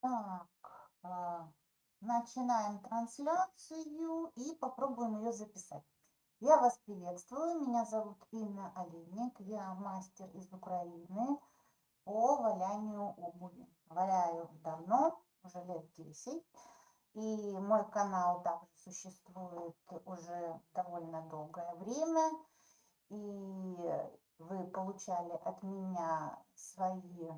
Так, начинаем трансляцию и попробуем ее записать. Я вас приветствую, меня зовут Инна Олейник, я мастер из Украины по валянию обуви. Валяю давно, уже лет 10, и мой канал также существует уже довольно долгое время, и вы получали от меня свои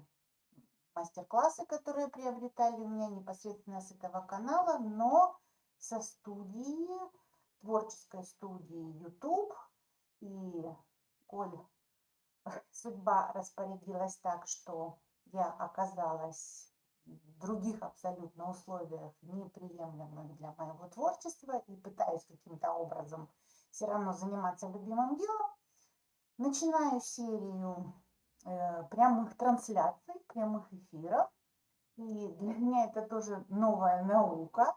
мастер-классы, которые приобретали у меня непосредственно с этого канала, но со студии, творческой студии YouTube. И коль судьба распорядилась так, что я оказалась в других абсолютно условиях, неприемлемых для моего творчества, и пытаюсь каким-то образом все равно заниматься любимым делом, начинаю серию прямых трансляций, прямых эфиров. И для меня это тоже новая наука,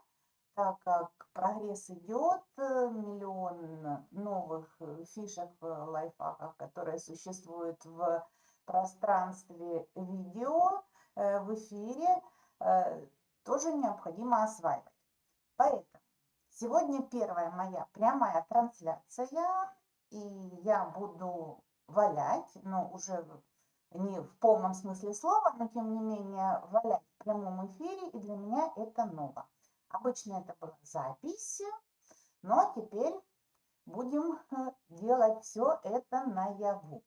так как прогресс идет, миллион новых фишек, лайфхаков, которые существуют в пространстве видео, в эфире, тоже необходимо осваивать. Поэтому сегодня первая моя прямая трансляция, и я буду валять, но уже не в полном смысле слова, но тем не менее валять в прямом эфире, и для меня это ново. Обычно это была запись, но теперь будем делать все это наяву.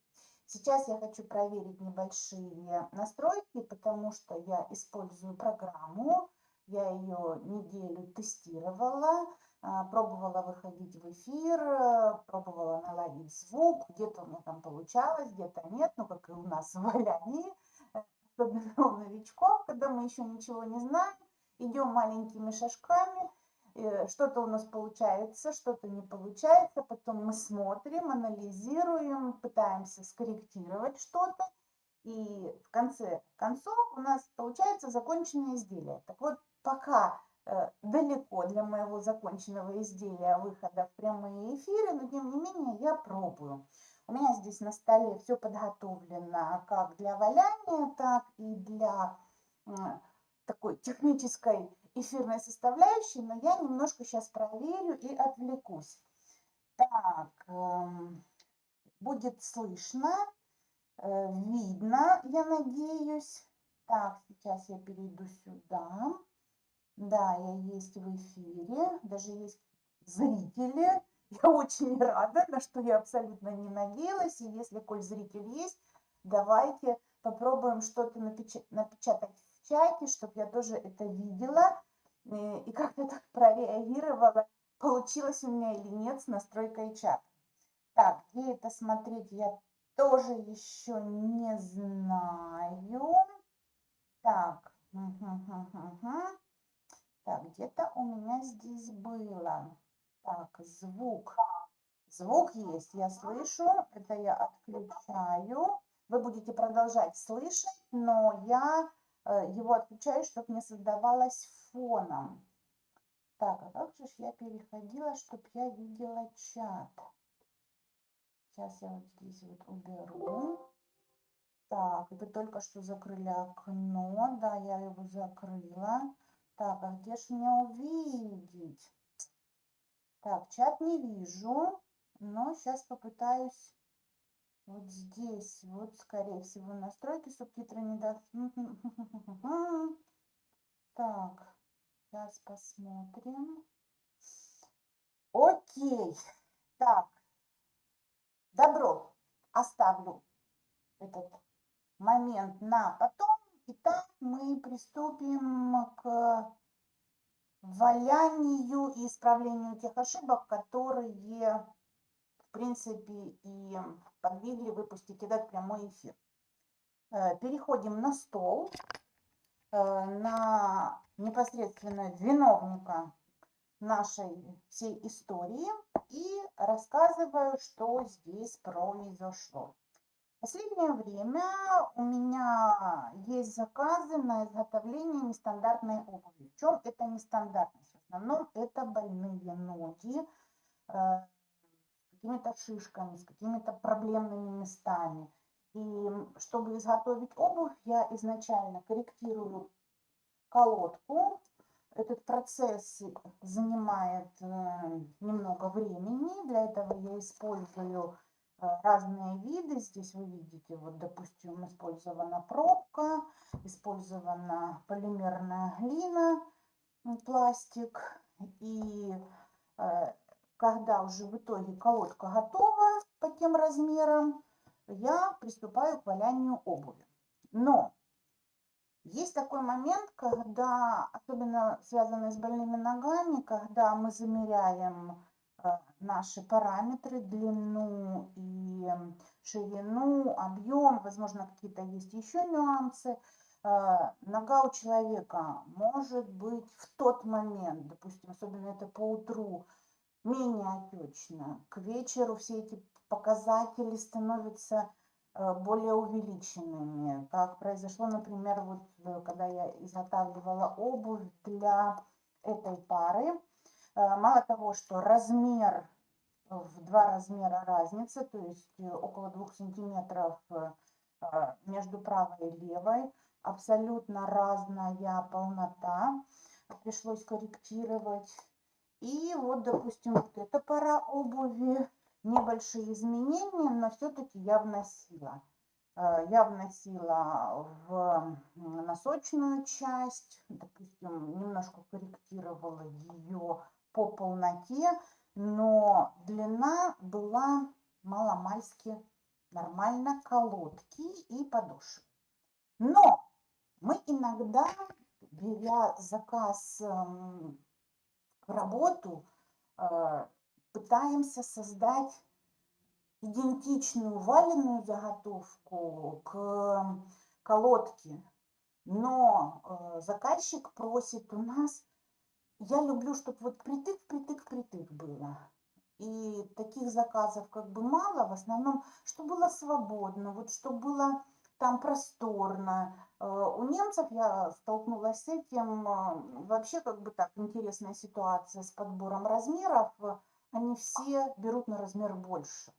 Сейчас я хочу проверить небольшие настройки, потому что я использую программу, я ее неделю тестировала, пробовала выходить в эфир, пробовала наладить звук, где-то у меня там получалось, где-то нет, ну как и у нас в валянии, особенно у новичков, когда мы еще ничего не знаем, идем маленькими шажками, что-то у нас получается, что-то не получается, потом мы смотрим, анализируем, пытаемся скорректировать что-то, и в конце концов у нас получается законченное изделие. Так вот, пока далеко для моего законченного изделия выхода в прямые эфиры, но тем не менее я пробую. У меня здесь на столе все подготовлено как для валяния, так и для такой технической эфирной составляющей, но я немножко сейчас проверю и отвлекусь. Так, будет слышно, видно, я надеюсь. Так, сейчас я перейду сюда. Да, я есть в эфире, даже есть зрители. Я очень рада, на что я абсолютно не надеялась. И если, коль зритель есть, давайте попробуем что-то напечатать в чате, чтобы я тоже это видела и как-то так прореагировала, получилось у меня или нет с настройкой чата. Так, где это смотреть, я тоже еще не знаю. Так, так, где-то у меня здесь было. Так, звук. Звук есть, я слышу, это я отключаю. Вы будете продолжать слышать, но я его отключаю, чтобы не создавалось фоном. Так, а как же я переходила, чтобы я видела чат? Сейчас я вот здесь вот уберу. Так, вы только что закрыли окно, да, я его закрыла. Так, а где же мне увидеть? Так, чат не вижу, но сейчас попытаюсь вот здесь, вот, скорее всего, настройки, субтитры не даст. Так, сейчас посмотрим. Окей, так, добро, оставлю этот момент на потом. Итак, мы приступим к валянию и исправлению тех ошибок, которые, в принципе, и подвигли выпустить этот прямой эфир. Переходим на стол, на непосредственно виновника нашей всей истории и рассказываю, что здесь произошло. В последнее время у меня есть заказы на изготовление нестандартной обуви. В чем это нестандартность? В основном это больные ноги с какими-то шишками, с какими-то проблемными местами. И чтобы изготовить обувь, я изначально корректирую колодку. Этот процесс занимает немного времени. Для этого я использую разные виды. Здесь вы видите, вот, допустим, использована пробка, использована полимерная глина, пластик. И когда уже в итоге колодка готова по тем размерам, я приступаю к валянию обуви. Но есть такой момент, когда, особенно связанный с больными ногами, когда мы замеряем наши параметры, длину и ширину, объем, возможно, какие-то есть еще нюансы. Нога у человека может быть в тот момент, допустим, особенно это по утру, менее отечна. К вечеру все эти показатели становятся более увеличенными, как произошло, например, вот когда я изготавливала обувь для этой пары. Мало того, что размер в 2 размера разница, то есть около 2 сантиметров между правой и левой, абсолютно разная полнота, пришлось корректировать. И вот, допустим, вот эта пара обуви, небольшие изменения, но все-таки я вносила. Я вносила в носочную часть, допустим, немножко корректировала ее по полноте, но длина была маломальски нормально, колодки и подошвы. Но мы иногда, беря заказ в работу, пытаемся создать идентичную валенную заготовку к колодке, но заказчик просит у нас, я люблю, чтобы вот притык было. И таких заказов как бы мало, в основном, что было свободно, вот что было там просторно. У немцев я столкнулась с этим, вообще как бы так, интересная ситуация с подбором размеров, они все берут на размер больше.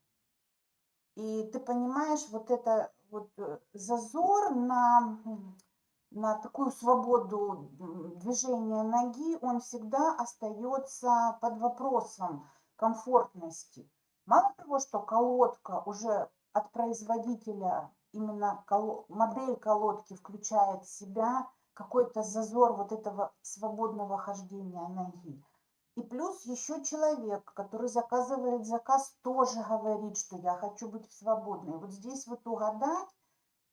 И ты понимаешь, вот это вот зазор на такую свободу движения ноги, он всегда остается под вопросом комфортности. Мало того, что колодка уже от производителя, именно модель колодки включает в себя какой-то зазор вот этого свободного хождения ноги. И плюс еще человек, который заказывает заказ, тоже говорит, что я хочу быть свободной. Вот здесь вот угадать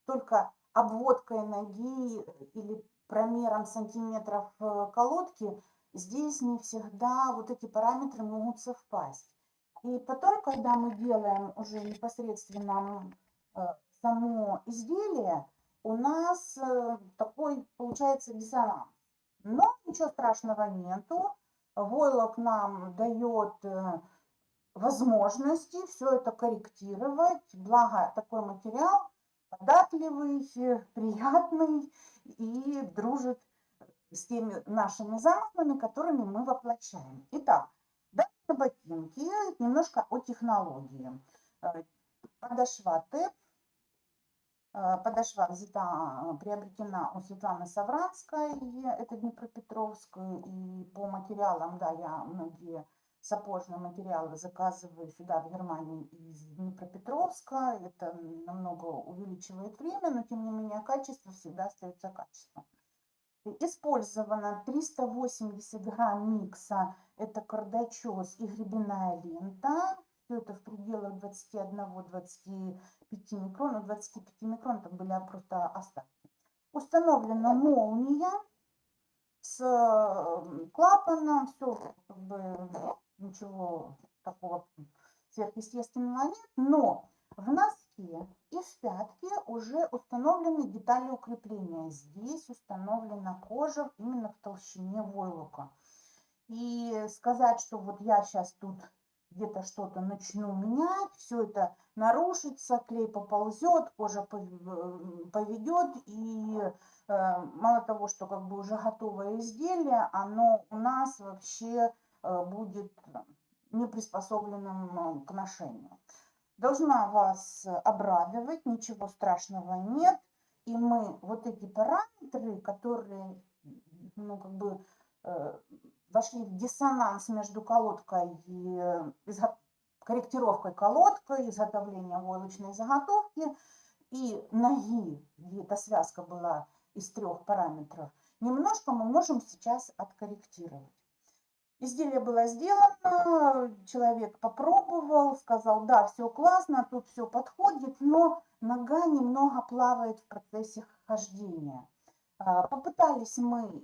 только обводкой ноги или промером сантиметров колодки, здесь не всегда вот эти параметры могут совпасть. И потом, когда мы делаем уже непосредственно само изделие, у нас такой получается диссонанс. Но ничего страшного нету. Войлок нам дает возможности все это корректировать. Благо такой материал податливый, приятный и дружит с теми нашими замыслами, которыми мы воплощаем. Итак, дальше ботинки, немножко о технологии. Подошва ТЭП. Подошва взята, приобретена у Светланы Савранской, это Днепропетровск, и по материалам, да, я многие сапожные материалы заказываю сюда, в Германии, из Днепропетровска. Это намного увеличивает время, но тем не менее качество всегда остается качеством. Использовано 380 грамм микса, это кардачоз и гребенная лента. Все это в пределах 21-25 микрон, у 25 микрон там были просто остатки. Установлена молния с клапаном, все как бы ничего такого сверхъестественного нет, но в носке и в пятке уже установлены детали укрепления. Здесь установлена кожа именно в толщине войлока. И сказать, что вот я сейчас тут где-то что-то начну менять, все это нарушится, клей поползет, кожа поведет, и мало того, что как бы уже готовое изделие, оно у нас вообще будет не приспособленным к ношению. Должна вас обрадовать, ничего страшного нет. И мы вот эти параметры, которые ну, как бы вошли в диссонанс между колодкой и корректировкой колодкой, изготовлением войлочной заготовки и ноги, где эта связка была из 3 параметров, немножко мы можем сейчас откорректировать. Изделие было сделано, человек попробовал, сказал, да, все классно, тут все подходит, но нога немного плавает в процессе хождения. Попытались мы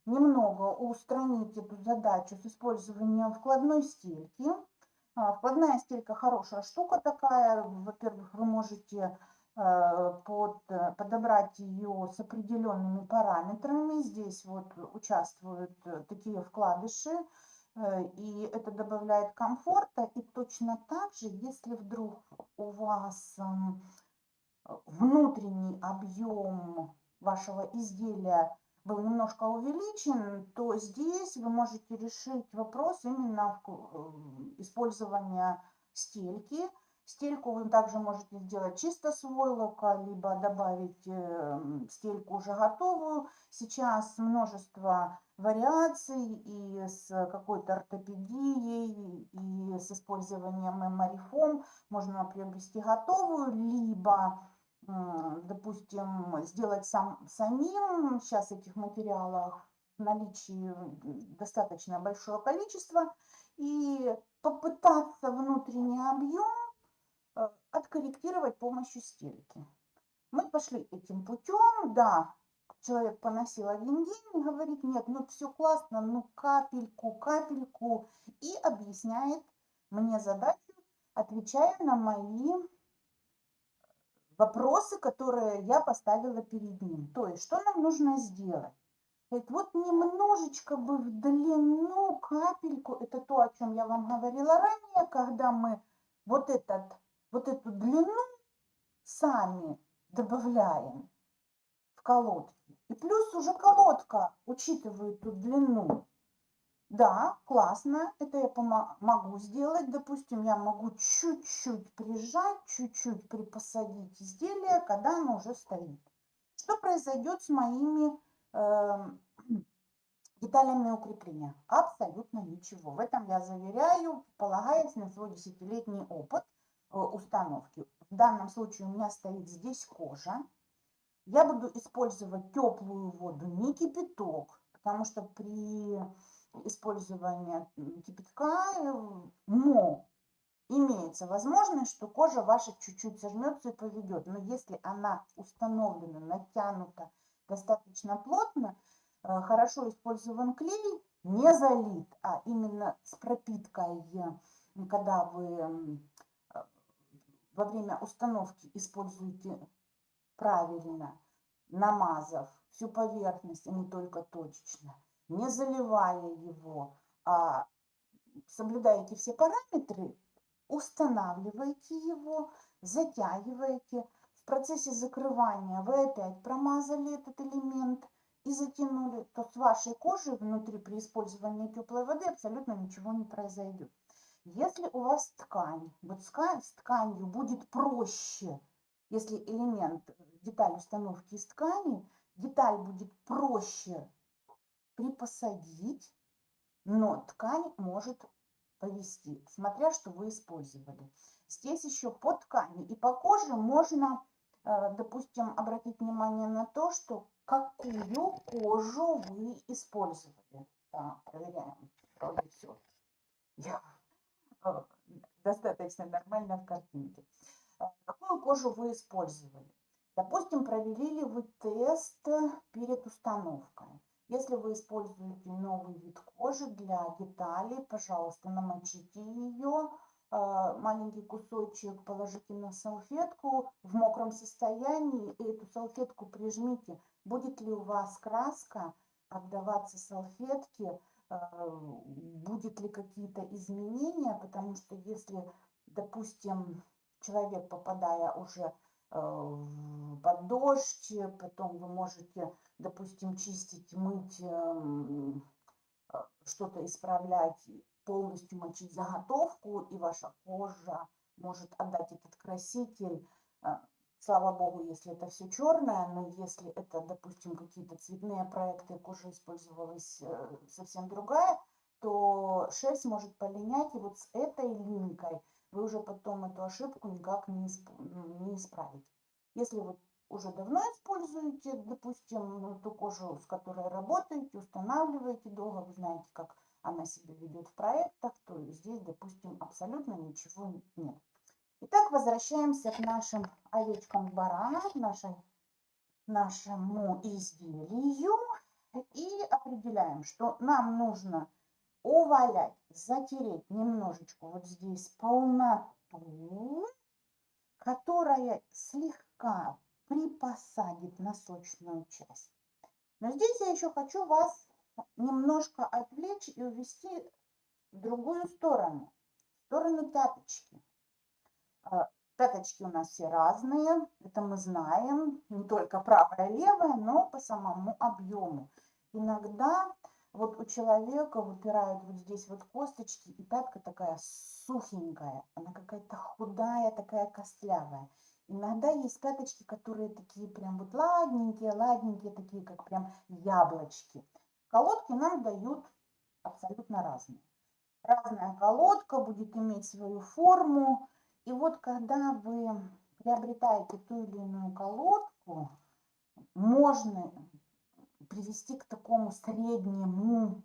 немного устранить эту задачу с использованием вкладной стельки. Вкладная стелька хорошая штука такая. Во-первых, вы можете подобрать ее с определенными параметрами. Здесь вот участвуют такие вкладыши, и это добавляет комфорта. И точно так же, если вдруг у вас внутренний объем вашего изделия был немножко увеличен, то здесь вы можете решить вопрос именно использования стельки. Стельку вы также можете сделать чисто с войлока, либо добавить стельку уже готовую. Сейчас множество вариаций и с какой-то ортопедией, и с использованием memory-foam можно приобрести готовую, либо, допустим, сделать самим. Сейчас этих материалов в наличии достаточно большое количество. И попытаться внутренний объем откорректировать с помощью стельки. Мы пошли этим путем, да, человек поносил один день и говорит, нет, ну все классно, ну капельку, и объясняет мне задачу, отвечая на мои вопросы, которые я поставила перед ним. То есть, что нам нужно сделать? Говорит, вот немножечко бы в длину, капельку, это то, о чем я вам говорила ранее, когда мы вот эту длину сами добавляем в колодки. И плюс уже колодка учитывает эту длину. Да, классно, это я могу сделать. Допустим, я могу чуть-чуть прижать, чуть-чуть припосадить изделие, когда оно уже стоит. Что произойдет с моими деталями укрепления? Абсолютно ничего. В этом я заверяю, полагаясь на свой 10-летний опыт установки. В данном случае у меня стоит здесь кожа. Я буду использовать теплую воду, не кипяток, потому что при использовании кипятка имеется возможность, что кожа ваша чуть-чуть сожмется и поведет. Но если она установлена, натянута достаточно плотно, хорошо использован клей, не залит, а именно с пропиткой, когда вы во время установки используете правильно, намазав всю поверхность, а не только точечно, не заливая его, а соблюдаете все параметры, устанавливаете его, затягиваете. В процессе закрывания вы опять промазали этот элемент и затянули, то с вашей кожей внутри при использовании теплой воды абсолютно ничего не произойдет. Если у вас ткань, вот с тканью будет проще, если элемент, деталь установки из ткани, деталь будет проще припосадить, но ткань может повести, смотря что вы использовали. Здесь еще по ткани и по коже можно, допустим, обратить внимание на то, что какую кожу вы использовали. Так, проверяем. Вроде все. Я достаточно нормально в картинке. Какую кожу вы использовали? Допустим, провели ли вы тест перед установкой. Если вы используете новый вид кожи для деталей, пожалуйста, намочите ее, маленький кусочек положите на салфетку в мокром состоянии и эту салфетку прижмите. Будет ли у вас краска отдаваться салфетке, будет ли какие-то изменения, потому что если, допустим, человек, попадая уже под дождь, потом вы можете, допустим, чистить, мыть, что-то исправлять, полностью мочить заготовку, и ваша кожа может отдать этот краситель слава богу, если это все черное, но если это, допустим, какие-то цветные проекты, кожа использовалась совсем другая, то шерсть может полинять, и вот с этой линькой вы уже потом эту ошибку никак не исправите. Если вы уже давно используете, допустим, ту кожу, с которой работаете, устанавливаете долго, вы знаете, как она себя ведет в проектах, то здесь, допустим, абсолютно ничего нет. Итак, возвращаемся к нашим овечкам-баранам, нашему изделию. И определяем, что нам нужно увалять, затереть немножечко вот здесь полноту, которая слегка припосадит носочную часть. Но здесь я еще хочу вас немножко отвлечь и увести в другую сторону, в сторону пяточки. Пяточки у нас все разные, это мы знаем, не только правая и левая, но по самому объему. Иногда вот у человека выпирают вот здесь вот косточки, и пятка такая сухенькая, она какая-то худая, такая костлявая. Иногда есть пяточки, которые такие прям вот ладненькие, такие как прям яблочки. Колодки нам дают абсолютно разные. Разная колодка будет иметь свою форму. И вот когда вы приобретаете ту или иную колодку, можно привести к такому среднему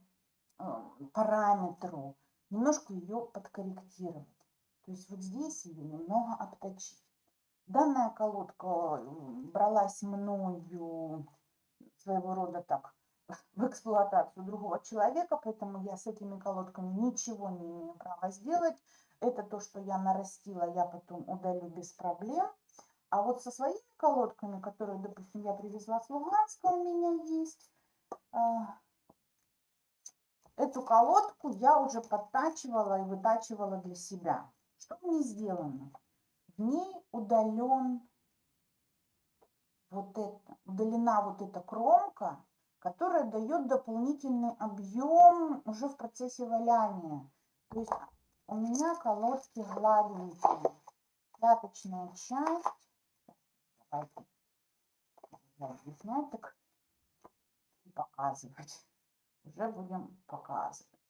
параметру, немножко ее подкорректировать. То есть вот здесь ее немного обточить. Данная колодка бралась мною своего рода так в эксплуатацию другого человека, поэтому я с этими колодками ничего не имею права сделать. Это то, что я нарастила, я потом удалю без проблем. А вот со своими колодками, которые, допустим, я привезла с Луганска, у меня есть, эту колодку я уже подтачивала и вытачивала для себя. Что в ней сделано? В ней удалена вот эта кромка, которая дает дополнительный объем уже в процессе валяния. То есть у меня колодки гладенькие. Пяточная часть. Давайте снять так и показывать. Уже будем показывать.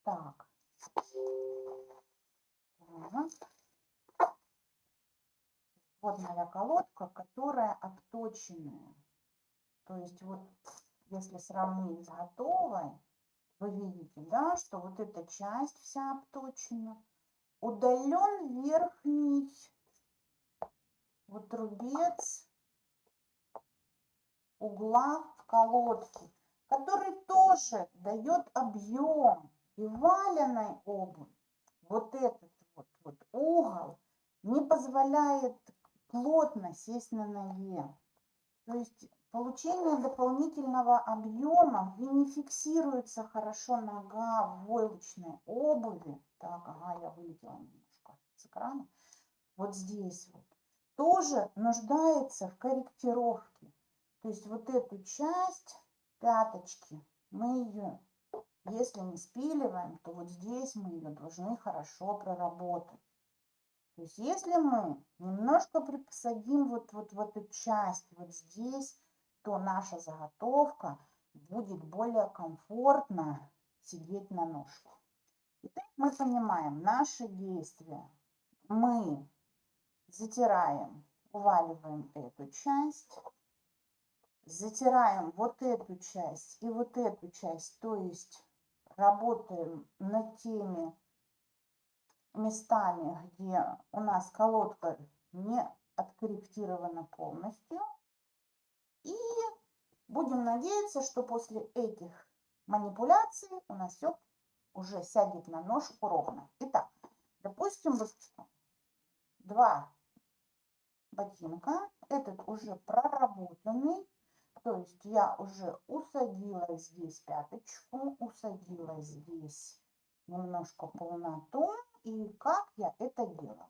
Так. Вот моя колодка, которая обточенная. То есть вот если сравнить с готовой, вы видите, да, что вот эта часть вся обточена. Удален верхний вот рубец угла в колодке, который тоже дает объем. И валеной обувь вот этот вот угол не позволяет плотно сесть на ноге. То есть получение дополнительного объема, и не фиксируется хорошо нога в войлочной обуви. Так, ага, я вылетела немножко с экрана. Вот здесь вот. Тоже нуждается в корректировке. То есть вот эту часть пяточки мы ее, если не спиливаем, то вот здесь мы ее должны хорошо проработать. То есть если мы немножко припосадим вот в эту часть вот здесь, то наша заготовка будет более комфортно сидеть на ножку. Итак, мы понимаем наши действия. Мы затираем, уваливаем эту часть, затираем вот эту часть и вот эту часть, то есть работаем над теми местами, где у нас колодка не откорректирована полностью. И будем надеяться, что после этих манипуляций у нас все уже сядет на ножку ровно. Итак, допустим, вот два ботинка, этот уже проработанный, то есть я уже усадила здесь пяточку, усадила здесь немножко полноту. И как я это делала?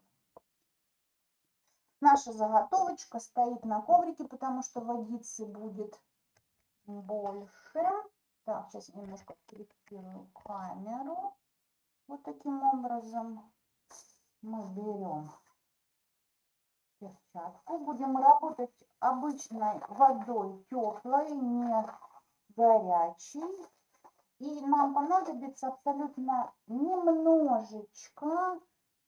Наша заготовочка стоит на коврике, потому что водицы будет больше. Так, сейчас немножко корректирую камеру. Вот таким образом мы берем перчатку. Будем работать обычной водой, теплой, не горячей. И нам понадобится абсолютно немножечко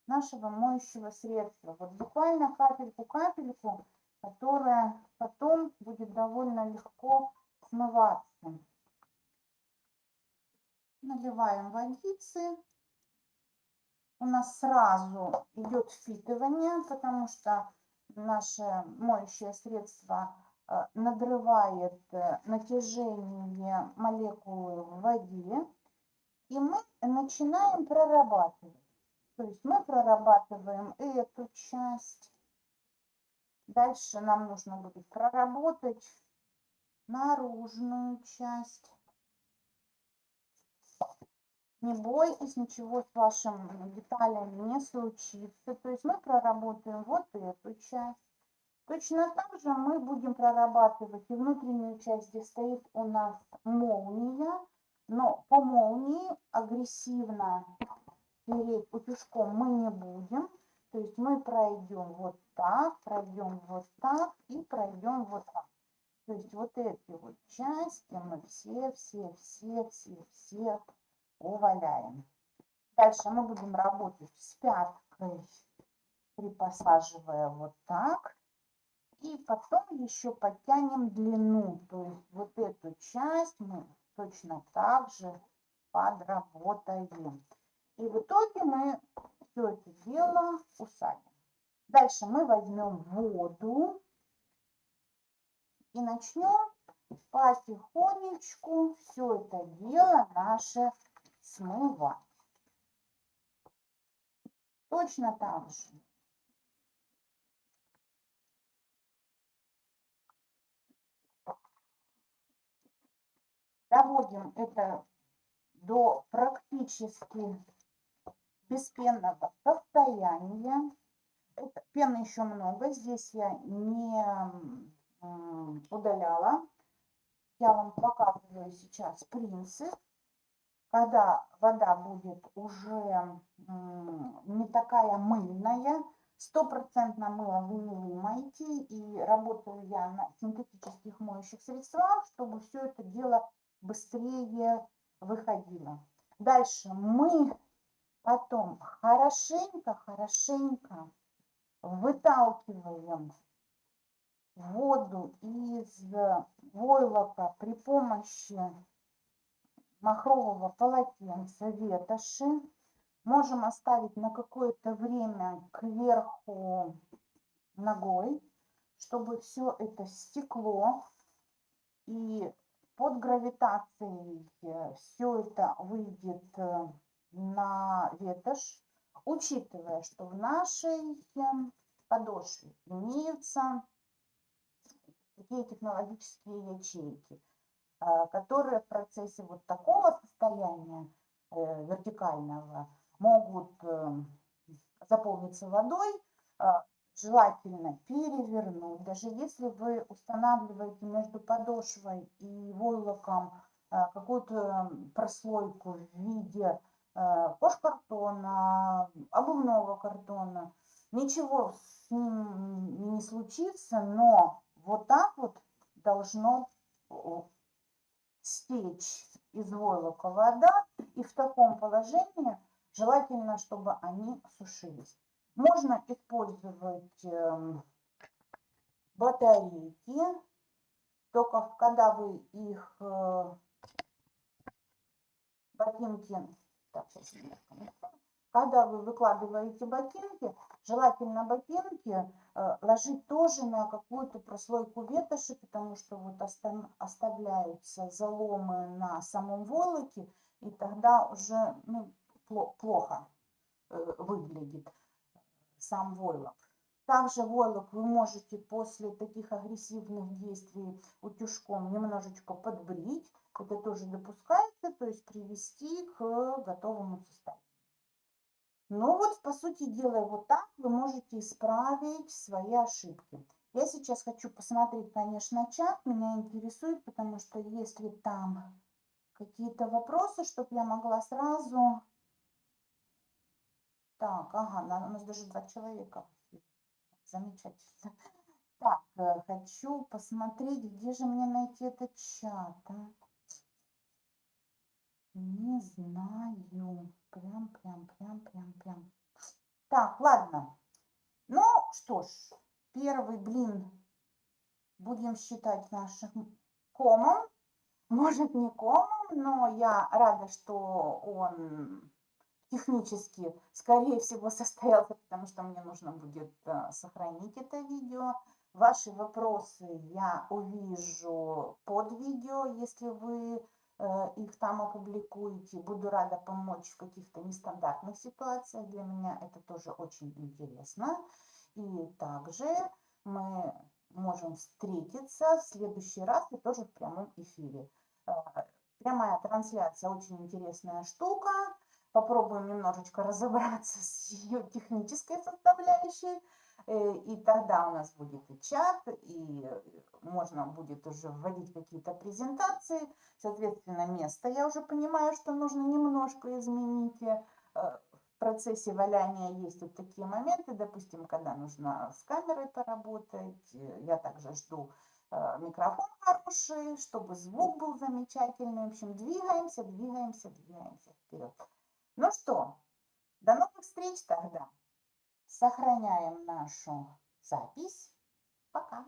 нашего моющего средства. Вот буквально капельку-капельку, которая потом будет довольно легко смываться. Наливаем водицы. У нас сразу идет впитывание, потому что наше моющее средство надрывает натяжение молекулы в воде. И мы начинаем прорабатывать. То есть мы прорабатываем эту часть. Дальше нам нужно будет проработать наружную часть. Не бойтесь, ничего с вашими деталями не случится. То есть мы проработаем вот эту часть. Точно так же мы будем прорабатывать и внутреннюю часть, где стоит у нас молния. Но по молнии агрессивно переть утюжком мы не будем. То есть мы пройдем вот так и пройдем вот так. То есть вот эти вот части мы все уваляем. Дальше мы будем работать с пяткой, припосаживая вот так. И потом еще подтянем длину. То есть вот эту часть мы точно так же подработаем. И в итоге мы все это дело усадим. Дальше мы возьмем воду и начнем потихонечку все это дело наше смывать. Точно так же. Доводим это до практически беспенного состояния. Пены еще много, здесь я не удаляла. Я вам показываю сейчас принцип. Когда вода будет уже не такая мыльная, 100% мыло вы не вымоете, и работаю я на синтетических моющих средствах, чтобы все это дело быстрее выходило. Дальше мы потом хорошенько выталкиваем воду из войлока при помощи махрового полотенца, ветоши. Можем оставить на какое-то время кверху ногой, чтобы все это стекло. И под гравитацией все это выйдет на ветошь, учитывая, что в нашей подошве имеются такие технологические ячейки, которые в процессе вот такого состояния вертикального могут заполниться водой. Желательно перевернуть. Даже если вы устанавливаете между подошвой и войлоком какую-то прослойку в виде кожкартона, обувного картона, ничего с ним не случится, но вот так вот должно стечь из войлока вода, и в таком положении желательно, чтобы они сушились. Можно использовать батарейки, только когда вы их ботинки, так, когда вы выкладываете ботинки, желательно ботинки ложить тоже на какую-то прослойку ветоши, потому что вот оставляются заломы на самом войлоке, и тогда уже плохо выглядит сам войлок. Также войлок вы можете после таких агрессивных действий утюжком немножечко подбрить. Это тоже допускается, то есть привести к готовому состоянию. Ну вот, по сути дела, вот так вы можете исправить свои ошибки. Я сейчас хочу посмотреть, конечно, чат. Меня интересует, потому что если там какие-то вопросы, чтобы я могла сразу... Так, ага, у нас даже 2 человека. замечательно. Так, хочу посмотреть, где же мне найти этот чат, а? Не знаю. Прям. Так, ладно. Ну, что ж, первый блин будем считать нашим комом. Может, не комом, но я рада, что он технически, скорее всего, состоялся, потому что мне нужно будет сохранить это видео. Ваши вопросы я увижу под видео, если вы их там опубликуете. Буду рада помочь в каких-то нестандартных ситуациях. Для меня это тоже очень интересно. И также мы можем встретиться в следующий раз и тоже в прямом эфире. Прямая трансляция очень интересная штука. Попробуем немножечко разобраться с ее технической составляющей. И тогда у нас будет и чат, и можно будет уже вводить какие-то презентации. Соответственно, место я уже понимаю, что нужно немножко изменить. В процессе валяния есть вот такие моменты, допустим, когда нужно с камерой поработать. Я также жду микрофон хороший, чтобы звук был замечательный. В общем, двигаемся вперед. Ну что, до новых встреч тогда. Сохраняем нашу запись. Пока.